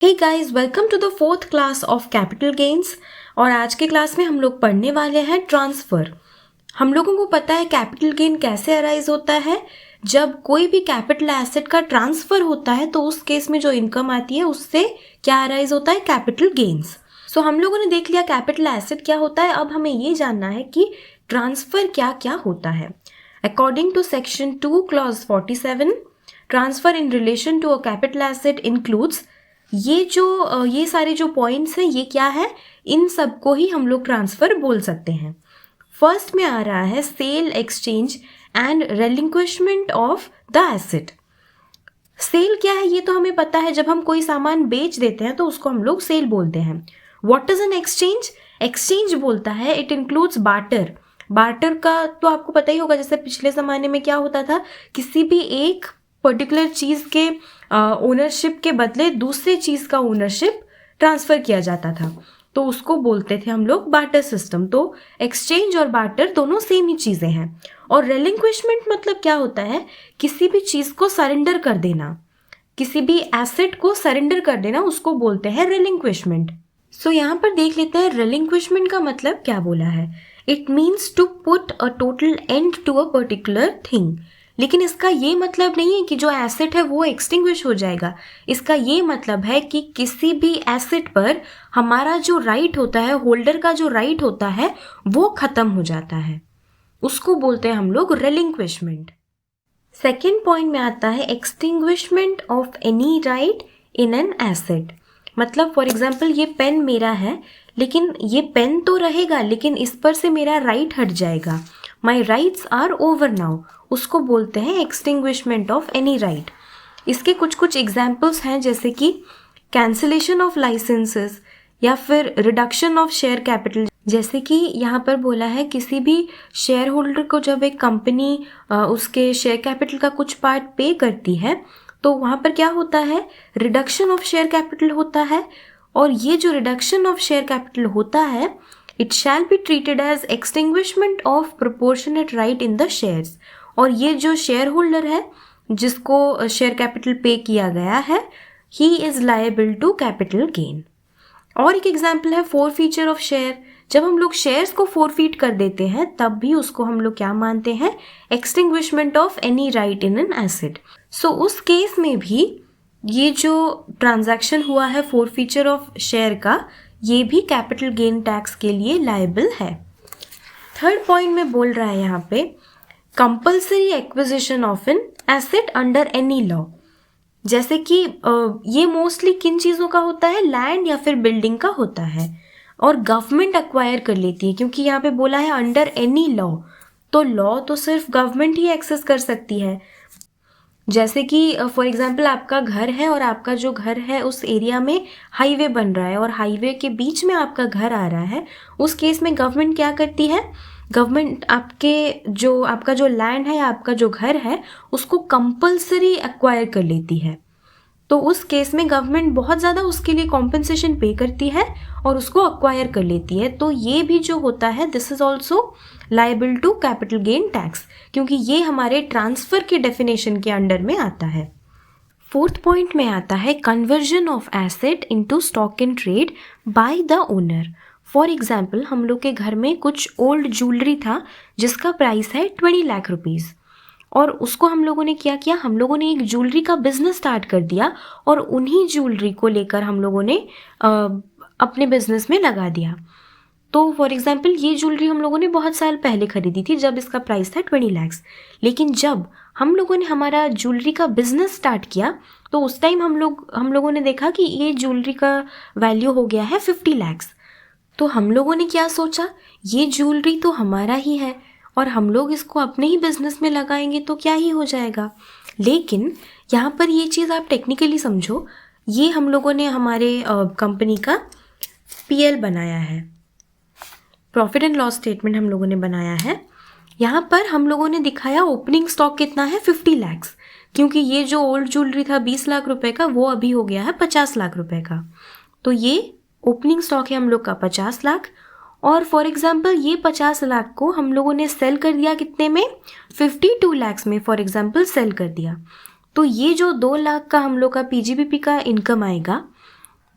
Hey guys, welcome to the fourth class of capital gains. और आज के class में हम लोग पढ़ने वाले हैं ट्रांसफ़र। हम लोगों को पता है कैपिटल गेन कैसे अराइज होता है। जब कोई भी कैपिटल एसेट का ट्रांसफ़र होता है तो उस केस में जो इनकम आती है उससे क्या अराइज होता है, कैपिटल गेन्स। सो हम लोगों ने देख लिया कैपिटल एसेट क्या होता है। अब हमें ये जानना है कि ट्रांसफ़र क्या क्या होता है। According to section 2 clause 47, transfer in relation to a capital asset includes, ये सारे जो पॉइंट्स हैं ये क्या है, इन सब को ही हम लोग ट्रांसफ़र बोल सकते हैं। फर्स्ट में आ रहा है sale, exchange and relinquishment of the asset. Sale क्या है ये तो हमें पता है, जब हम कोई सामान बेच देते हैं तो उसको हम लोग सेल बोलते हैं। What is an exchange? Exchange बोलता है इट इंक्लूड्स बार्टर। बार्टर का तो आपको पता ही होगा, जैसे पिछले ज़माने में क्या होता था, किसी भी एक पर्टिकुलर चीज़ के ओनरशिप के बदले दूसरे चीज़ का ओनरशिप ट्रांसफ़र किया जाता था, तो उसको बोलते थे हम लोग बार्टर सिस्टम। तो एक्सचेंज और बार्टर दोनों सेम ही चीज़ें हैं। और रेलिंक्विशमेंट मतलब क्या होता है, किसी भी चीज़ को सरेंडर कर देना, किसी भी एसेट को सरेंडर कर देना, उसको बोलते हैं रेलिंक्विशमेंट। सो यहाँ पर देख लेते हैं रेलिंक्विशमेंट का मतलब क्या बोला है। It means to put a total end to a particular thing. लेकिन इसका ये मतलब नहीं है कि जो एसेट है वो एक्सटिंग्विश हो जाएगा। इसका ये मतलब है कि किसी भी एसेट पर हमारा जो राइट होता है, होल्डर का जो राइट होता है, वो ख़त्म हो जाता है, उसको बोलते हैं हम लोग रेलिंक्विशमेंट। सेकेंड पॉइंट में आता है extinguishment of any right in an asset. मतलब फॉर एग्जाम्पल ये पेन मेरा है, लेकिन ये पेन तो रहेगा, लेकिन इस पर से मेरा राइट हट जाएगा। My rights are over now, उसको बोलते हैं एक्सटिंग्विशमेंट ऑफ एनी राइट। इसके कुछ कुछ एग्जाम्पल्स हैं, जैसे कि कैंसिलेशन ऑफ लाइसेंसेस या फिर रिडक्शन ऑफ शेयर कैपिटल। जैसे कि यहाँ पर बोला है किसी भी शेयर होल्डर को जब एक कंपनी उसके शेयर कैपिटल का कुछ पार्ट पे करती है तो वहाँ पर क्या होता है, रिडक्शन ऑफ शेयर कैपिटल होता है। और ये जो रिडक्शन ऑफ शेयर कैपिटल होता है, it shall be treated as extinguishment of proportionate right in the shares. और ये जो शेयर होल्डर है जिसको शेयर कैपिटल पे किया गया है, he is liable to capital gain. और एक एग्जाम्पल है फोरफीचर ऑफ शेयर। जब हम लोग शेयर्स को फोरफीट कर देते हैं तब भी उसको हम लोग क्या मानते हैं, extinguishment of any right in an asset. So उस केस में भी ये जो ट्रांजैक्शन हुआ है फोरफीचर ऑफ शेयर का, ये भी कैपिटल गेन टैक्स के लिए लायबल है। थर्ड पॉइंट में बोल रहा है यहाँ पे compulsory acquisition of an asset under any law. जैसे कि ये मोस्टली किन चीज़ों का होता है, लैंड या फिर बिल्डिंग का होता है, और गवर्नमेंट एक्वायर कर लेती है, क्योंकि यहाँ पे बोला है अंडर एनी लॉ, तो लॉ तो सिर्फ गवर्नमेंट ही एक्सेस कर सकती है। जैसे कि फॉर एग्जांपल आपका घर है और आपका जो घर है उस एरिया में हाईवे बन रहा है और हाईवे के बीच में आपका घर आ रहा है, उस केस में गवर्नमेंट क्या करती है, गवर्नमेंट आपका जो लैंड है, आपका जो घर है, उसको कंपल्सरी एक्वायर कर लेती है। तो उस केस में गवर्नमेंट बहुत ज़्यादा उसके लिए कॉम्पनसेशन पे करती है और उसको अक्वायर कर लेती है। तो ये भी जो होता है, this is also liable to capital gain tax, क्योंकि ये हमारे ट्रांसफ़र के डेफिनेशन के अंडर में आता है। फोर्थ पॉइंट में आता है conversion of asset into stock in trade by the owner. For example हम लोग के घर में कुछ ओल्ड ज्वेलरी था जिसका प्राइस है 20 लाख रुपीज़, और उसको हम लोगों ने क्या किया, हम लोगों ने एक ज्वेलरी का बिजनेस स्टार्ट कर दिया और उन्हीं ज्वेलरी को लेकर हम लोगों ने अपने बिजनेस में लगा दिया। तो फॉर एग्जांपल ये ज्वेलरी हम लोगों ने बहुत साल पहले खरीदी थी जब इसका प्राइस था 20 लाख। लेकिन जब हम लोगों ने हमारा ज्वेलरी का बिजनेस स्टार्ट किया तो उस टाइम हम लोगों ने देखा कि ये ज्वेलरी का वैल्यू हो गया है 50 लाख। तो हम लोगों ने क्या सोचा, ये ज्वेलरी तो हमारा ही है और हम लोग इसको अपने ही बिजनेस में लगाएंगे तो क्या ही हो जाएगा। लेकिन यहाँ पर ये चीज़ आप टेक्निकली समझो, ये हम लोगों ने हमारे कंपनी का पीएल बनाया है, प्रॉफिट एंड लॉस स्टेटमेंट हम लोगों ने बनाया है। यहाँ पर हम लोगों ने दिखाया ओपनिंग स्टॉक कितना है, 50 लाख, क्योंकि ये जो ओल्ड ज्वेलरी था 20 लाख रुपए का, वो अभी हो गया है 50 लाख रुपए का। तो ये ओपनिंग स्टॉक है हम लोग का 50 लाख। और फॉर एग्जाम्पल ये 50 लाख को हम लोगों ने सेल कर दिया कितने में, 52 लाख में फॉर एग्जाम्पल सेल कर दिया। तो ये जो 2 लाख का हम लोग का पीजीबीपी का इनकम आएगा,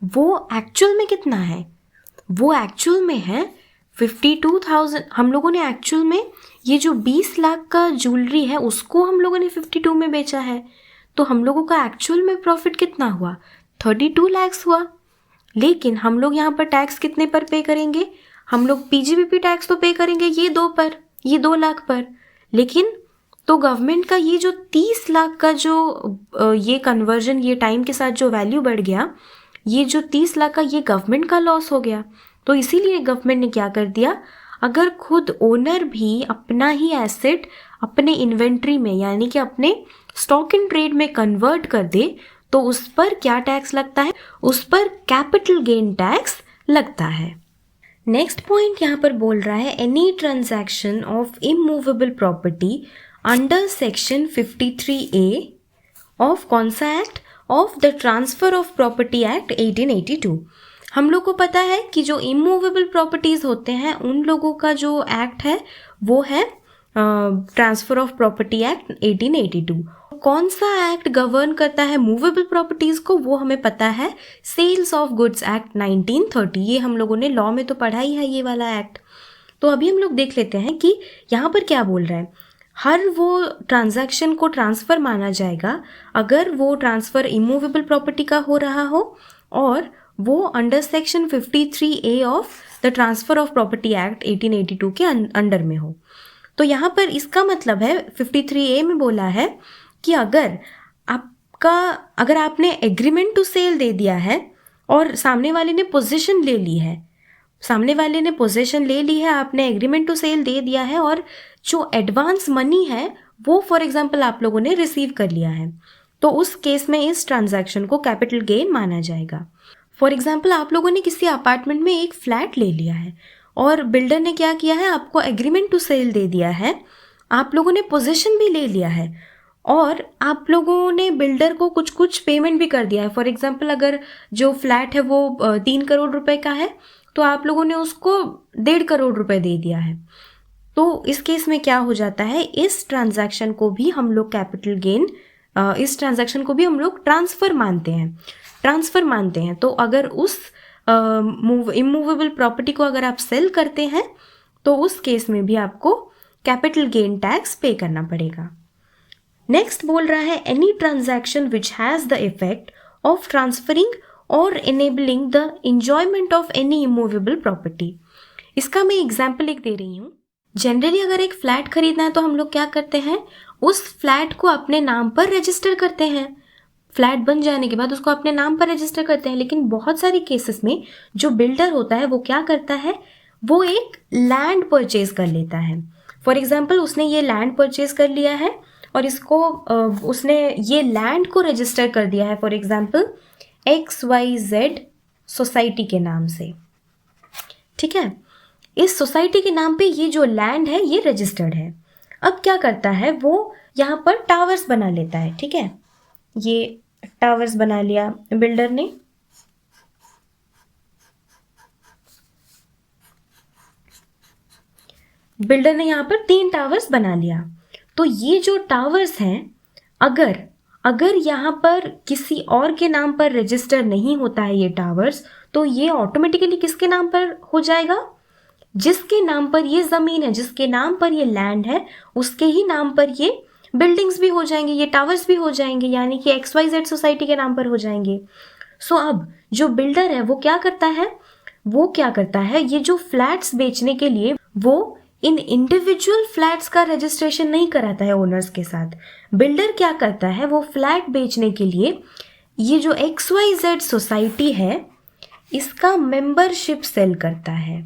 वो एक्चुअल में कितना है? वो एक्चुअल में है 52,000। हम लोगों ने एक्चुअल में ये जो 20 लाख का ज्वेलरी है उसको हम लोगों ने 52 में बेचा है, तो हम लोगों का एक्चुअल में प्रॉफिट कितना हुआ? 32 लैक्स हुआ। लेकिन हम लोग यहाँ पर टैक्स कितने पर पे करेंगे? हम लोग पीजीबीपी टैक्स तो पे करेंगे ये 2 लाख पर। लेकिन तो गवर्नमेंट का ये जो 30 लाख का जो ये कन्वर्जन, ये टाइम के साथ जो वैल्यू बढ़ गया, ये जो 30 लाख का ये गवर्नमेंट का लॉस हो गया। तो इसीलिए गवर्नमेंट ने क्या कर दिया, अगर खुद ओनर भी अपना ही एसेट अपने इन्वेंट्री में यानी कि अपने स्टॉक इन ट्रेड में कन्वर्ट कर दे, तो उस पर क्या टैक्स लगता है? उस पर कैपिटल गेन टैक्स लगता है। नेक्स्ट पॉइंट यहाँ पर बोल रहा है any transaction of immovable property under section 53A of कौन सा act? Of the transfer of property act 1882। हम लोग को पता है कि जो इमूवेबल प्रॉपर्टीज होते हैं उन लोगों का जो एक्ट है वो है ट्रांसफर ऑफ प्रॉपर्टी एक्ट 1882। कौन सा एक्ट गवर्न करता है मूवेबल प्रॉपर्टीज को? वो हमें पता है, सेल्स ऑफ गुड्स एक्ट 1930। ये हम लोगों ने लॉ में तो पढ़ा ही है ये वाला एक्ट। तो अभी हम लोग देख लेते हैं कि यहाँ पर क्या बोल रहा है। हर वो ट्रांजैक्शन को ट्रांसफ़र माना जाएगा अगर वो ट्रांसफ़र इमूवेबल प्रॉपर्टी का हो रहा हो और वो under section 53A of the transfer of property act 1882 के अंडर में हो। तो यहाँ पर इसका मतलब है 53A में बोला है कि अगर आपने एग्रीमेंट टू सेल दे दिया है और सामने वाले ने पोजीशन ले ली है, आपने एग्रीमेंट टू सेल दे दिया है और जो एडवांस मनी है वो फॉर एग्जांपल आप लोगों ने रिसीव कर लिया है, तो उस केस में इस ट्रांजैक्शन को कैपिटल गेन माना जाएगा। फॉर एग्जांपल आप लोगों ने किसी अपार्टमेंट में एक फ्लैट ले लिया है और बिल्डर ने क्या किया है, आपको एग्रीमेंट टू सेल दे दिया है, आप लोगों ने पोजीशन भी ले लिया है और आप लोगों ने बिल्डर को कुछ पेमेंट भी कर दिया है। फॉर एग्जांपल अगर जो फ्लैट है वो 3 करोड़ रुपए का है तो आप लोगों ने उसको 1.5 करोड़ रुपए दे दिया है। तो इस केस में क्या हो जाता है, इस ट्रांजैक्शन को भी हम लोग कैपिटल गेन, इस ट्रांजैक्शन को भी हम लोग ट्रांसफ़र मानते हैं। तो अगर उस इमूवेबल प्रॉपर्टी को अगर आप सेल करते हैं तो उस केस में भी आपको कैपिटल गेन टैक्स पे करना पड़ेगा। नेक्स्ट बोल रहा है any transaction which has the effect of transferring और enabling the enjoyment of any immovable property. इसका मैं एग्जाम्पल एक दे रही हूँ। जनरली अगर एक फ्लैट खरीदना है तो हम लोग क्या करते हैं, उस फ्लैट को अपने नाम पर रजिस्टर करते हैं। फ्लैट बन जाने के बाद उसको अपने नाम पर रजिस्टर करते हैं। लेकिन बहुत सारे केसेस में जो बिल्डर होता है वो क्या करता है, वो एक लैंड परचेज कर लेता है। फॉर एग्जाम्पल उसने ये लैंड परचेज कर लिया है और इसको उसने ये लैंड को रजिस्टर कर दिया है फॉर एग्जाम्पल XYZ सोसाइटी के नाम से। ठीक है, इस सोसाइटी के नाम पे ये जो लैंड है ये रजिस्टर्ड है। अब क्या करता है, वो यहाँ पर टावर्स बना लेता है। ठीक है, ये टावर्स बना लिया बिल्डर ने। यहाँ पर 3 टावर्स बना लिया। तो ये जो टावर्स हैं, अगर यहाँ पर किसी और के नाम पर रजिस्टर नहीं होता है ये टावर्स, तो ये ऑटोमेटिकली किसके नाम पर हो जाएगा, जिसके नाम पर ये ज़मीन है, जिसके नाम पर ये लैंड है, उसके ही नाम पर ये बिल्डिंग्स भी हो जाएंगे, ये टावर्स भी हो जाएंगे, यानी कि XYZ सोसाइटी के नाम पर हो जाएंगे। सो अब जो बिल्डर है वो क्या करता है, ये जो फ्लैट्स बेचने के लिए वो इन इंडिविजुअल फ्लैट्स का रजिस्ट्रेशन नहीं कराता है ओनर्स के साथ। बिल्डर क्या करता है, वो फ्लैट बेचने के लिए ये जो XYZ सोसाइटी है इसका मेंबरशिप सेल करता है।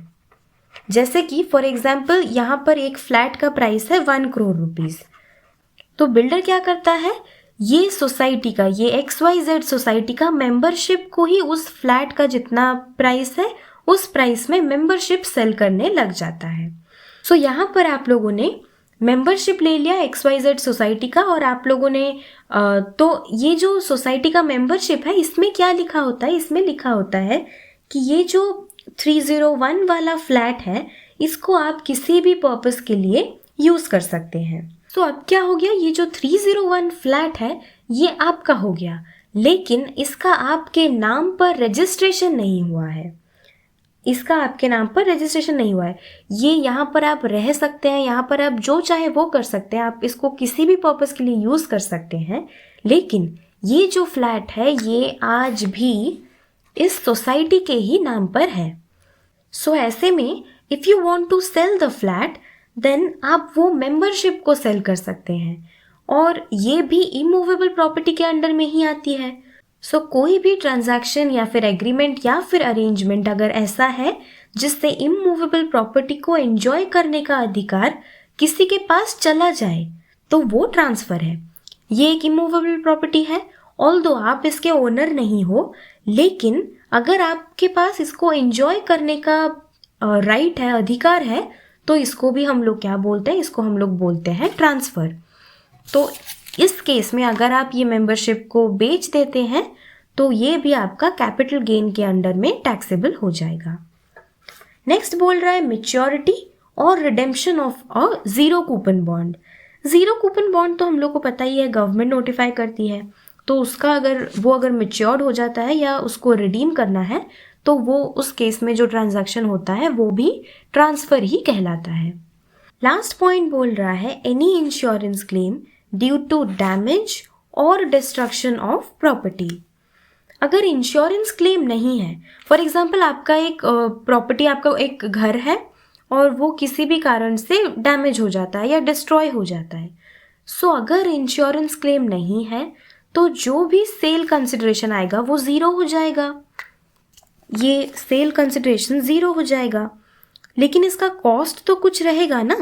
जैसे कि फॉर एग्जाम्पल यहाँ पर एक फ्लैट का प्राइस है 1 करोड़ रुपीज़, तो बिल्डर क्या करता है, ये सोसाइटी का, ये XYZ सोसाइटी का मेंबरशिप को ही उस फ्लैट का जितना प्राइस है उस प्राइस में मेंबरशिप सेल करने लग जाता है। सो यहाँ पर आप लोगों ने मेंबरशिप ले लिया XYZ सोसाइटी का और आप लोगों ने तो ये जो सोसाइटी का मेंबरशिप है इसमें क्या लिखा होता है, इसमें लिखा होता है कि ये जो 301 वाला फ्लैट है इसको आप किसी भी पर्पस के लिए यूज़ कर सकते हैं। तो अब क्या हो गया, ये जो 301 फ्लैट है ये आपका हो गया, लेकिन इसका आपके नाम पर रजिस्ट्रेशन नहीं हुआ है। इसका आपके नाम पर रजिस्ट्रेशन नहीं हुआ है। ये यहाँ पर आप रह सकते हैं, यहाँ पर आप जो चाहे वो कर सकते हैं, आप इसको किसी भी पर्पस के लिए यूज़ कर सकते हैं। लेकिन ये जो फ्लैट है ये आज भी इस सोसाइटी के ही नाम पर है। सो ऐसे में if you want to sell the flat then आप वो मेंबरशिप को सेल कर सकते हैं, और ये भी इमूवेबल प्रॉपर्टी के अंडर में ही आती है। सो कोई भी ट्रांजैक्शन या फिर एग्रीमेंट या फिर अरेंजमेंट अगर ऐसा है जिससे इमूवेबल प्रॉपर्टी को एंजॉय करने का अधिकार किसी के पास चला जाए तो वो ट्रांसफ़र है। ये एक इमूवेबल प्रॉपर्टी है, ऑल्दो आप इसके ओनर नहीं हो, लेकिन अगर आपके पास इसको एंजॉय करने का राइट है, अधिकार है, तो इसको भी हम लोग क्या बोलते हैं, इसको हम लोग बोलते हैं ट्रांसफ़र। तो इस केस में अगर आप ये मेंबरशिप को बेच देते हैं तो ये भी आपका कैपिटल गेन के अंडर में टैक्सेबल हो जाएगा। नेक्स्ट बोल रहा है मैच्योरिटी और redemption of a zero coupon bond. Zero coupon bond तो हम लोग को पता ही है, गवर्नमेंट नोटिफाई करती है, तो उसका अगर मैच्योर्ड हो जाता है या उसको रिडीम करना है तो वो उस केस में जो ट्रांजैक्शन होता है वो भी ट्रांसफ़र ही कहलाता है। लास्ट पॉइंट बोल रहा है any insurance claim due to damage or destruction of property. अगर इंश्योरेंस क्लेम नहीं है, फॉर एग्जांपल आपका एक प्रॉपर्टी, आपका एक घर है और वो किसी भी कारण से डैमेज हो जाता है या डिस्ट्रॉय हो जाता है, सो अगर इंश्योरेंस क्लेम नहीं है तो जो भी सेल कंसिडरेशन आएगा वो ज़ीरो हो जाएगा। ये सेल कंसिडरेशन ज़ीरो हो जाएगा, लेकिन इसका कॉस्ट तो कुछ रहेगा ना,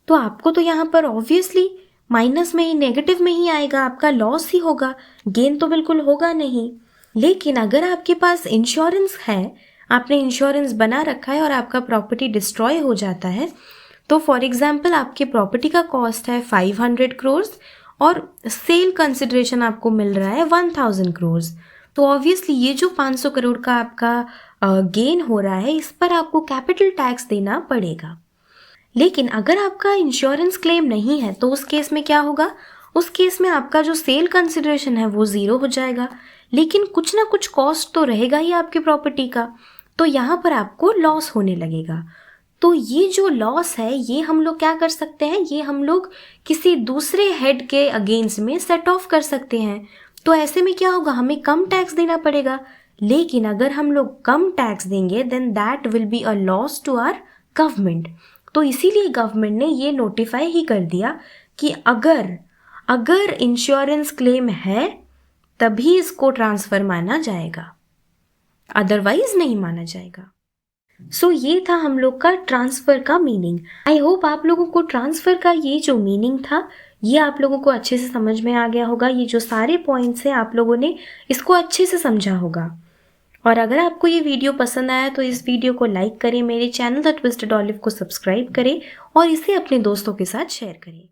तो आपको तो यहाँ पर ऑब्वियसली माइनस में ही, नेगेटिव में ही आएगा, आपका लॉस ही होगा, गेन तो बिल्कुल होगा नहीं। लेकिन अगर आपके पास इंश्योरेंस है, आपने इंश्योरेंस बना रखा है और आपका प्रॉपर्टी डिस्ट्रॉय हो जाता है, तो फॉर एग्जांपल आपके प्रॉपर्टी का कॉस्ट है 500 करोड़ और सेल कंसिडरेशन आपको मिल रहा है 1000 करोड़, तो ऑब्वियसली ये जो 500 करोड़ का आपका गेन हो रहा है इस पर आपको कैपिटल टैक्स देना पड़ेगा। लेकिन अगर आपका इंश्योरेंस क्लेम नहीं है तो उस केस में क्या होगा, उस केस में आपका जो सेल कंसिडरेशन है वो ज़ीरो हो जाएगा, लेकिन कुछ ना कुछ कॉस्ट तो रहेगा ही आपकी प्रॉपर्टी का, तो यहाँ पर आपको लॉस होने लगेगा। तो ये जो लॉस है ये हम लोग क्या कर सकते हैं, ये हम लोग किसी दूसरे हेड के अगेंस्ट में सेट ऑफ कर सकते हैं। तो ऐसे में क्या होगा, हमें कम टैक्स देना पड़ेगा, लेकिन अगर हम लोग कम टैक्स देंगे then that will be a loss to our government. तो इसीलिए गवर्नमेंट ने ये नोटिफाई ही कर दिया कि अगर इंश्योरेंस क्लेम है तभी इसको ट्रांसफ़र माना जाएगा, अदरवाइज नहीं माना जाएगा। सो ये था हम लोग का ट्रांसफ़र का मीनिंग। आई होप आप लोगों को ट्रांसफ़र का ये जो मीनिंग था ये आप लोगों को अच्छे से समझ में आ गया होगा। ये जो सारे पॉइंट्स हैं आप लोगों ने इसको अच्छे से समझा होगा। और अगर आपको ये वीडियो पसंद आया तो इस वीडियो को लाइक करें, मेरे चैनल द ट्विस्टेड ऑलिव को सब्सक्राइब करें और इसे अपने दोस्तों के साथ शेयर करें।